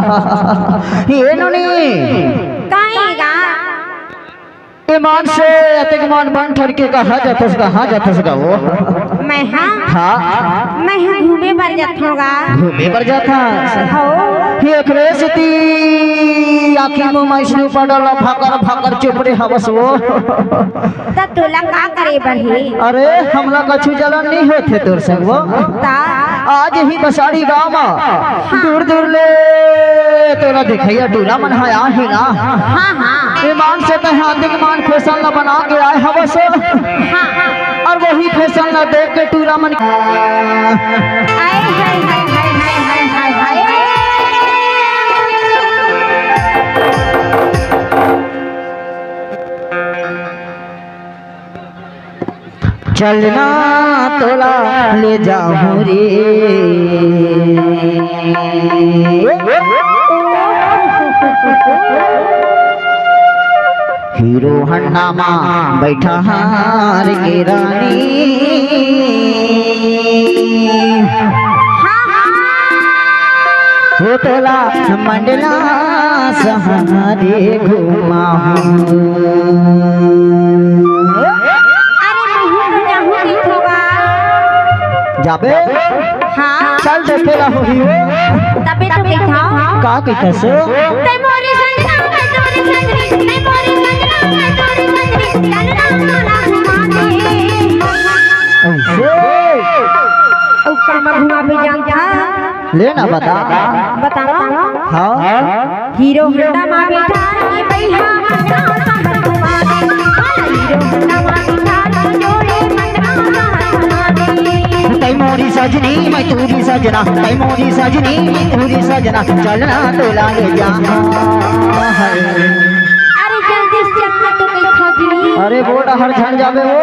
ये नुनी काहेगा ईमान से अतिमान बन ठर के कहाँ जातस का वो मैं हाँ मैं घूमे पर जाथूंगा घूमे पर जाता हो ये क्रेसती आखिर में मैसनु पड़ल भाकर चुपरे हवस वो त तोला का करे बही अरे हमला कछु जलन नहीं होते तोर संग वो ता आज ही बसाड़ी गाँव में दूर दूर ले तोरा दिखैया डूला मन है ही ना हाँ ईमान से तो हाथी के मान फैशन न बना के आए हवस और वही फैशन न देख के टूरा मन हाय हाय हाय हाय हाय हाय हाय चलना तोला ले जाऊं रे हीरो हन्ना माँ बैठा हार के रानी हो तोला मंडला सहारे घुमा जाबे हाँ चल देखेला हो ही तबे तो कहता का कहता सो ते मोरे संजना मैं तोरे संजनी ते मोरे संजना मैं तोरे संजनी चलना घुमा दे ऐसे ओ कामा घुमा भी जानता लेना बतावा हाँ हीरो होंडा मा बैठा ये भैया मंडा घुमा दे हीरो होंडा मा बैठा जोड़े मंडा घुमा दे तै मोरी सजनी मैं तूरी सजना तै मोरी सजनी मैं तूरी सजना चलना तोला ले जा अरे जल्दी से चलना तो कहीं खोजनी अरे बोट हर झड़ जावे वो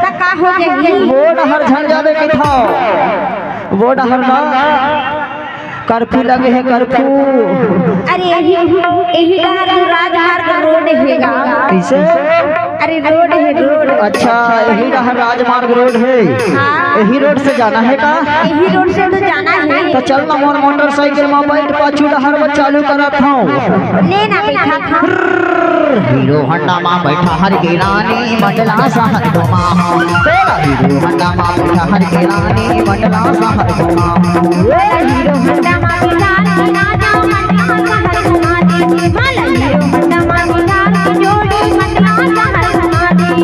तका हो जाएगी बोट हर झड़ जावे के था बोट हर ना कर्फ्यू लगे है कर्फ्यू अरे यही राजमार्ग रोड हैगा कैसे अरे रोड है रोड अच्छा यही राजमार्ग रोड है यही रोड से जाना है का यही रोड से तो जाना है तो चल ना मोर मोटरसाइकिल में बैठ पाछू हर बार चालू करत हूं लेना बैठा था हीरो हन्ना मां बैठा हर के रानी मंडला सहर घुमा तेरा हीरो हन्ना मां बैठा हर के रानी मंडला सहर घुमा हीरो होंडा मा बैठा ना जाओ मंडला सहर घुमा दे माला हीरो होंडा मा बैठा जोड़े मंडला सहर घुमा दे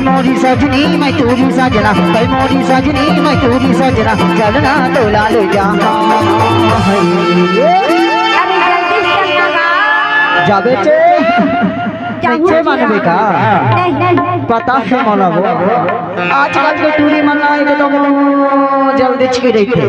मोरी सजनी मैं तूरी सजना तै मोरी सजनी मैं तूरी सजना चलना तोला ले जा जाबे चे नीचे मानवे का पता है मौला वो आजकल के टूरी मनाए तो जल्दी छिड़ रही थे।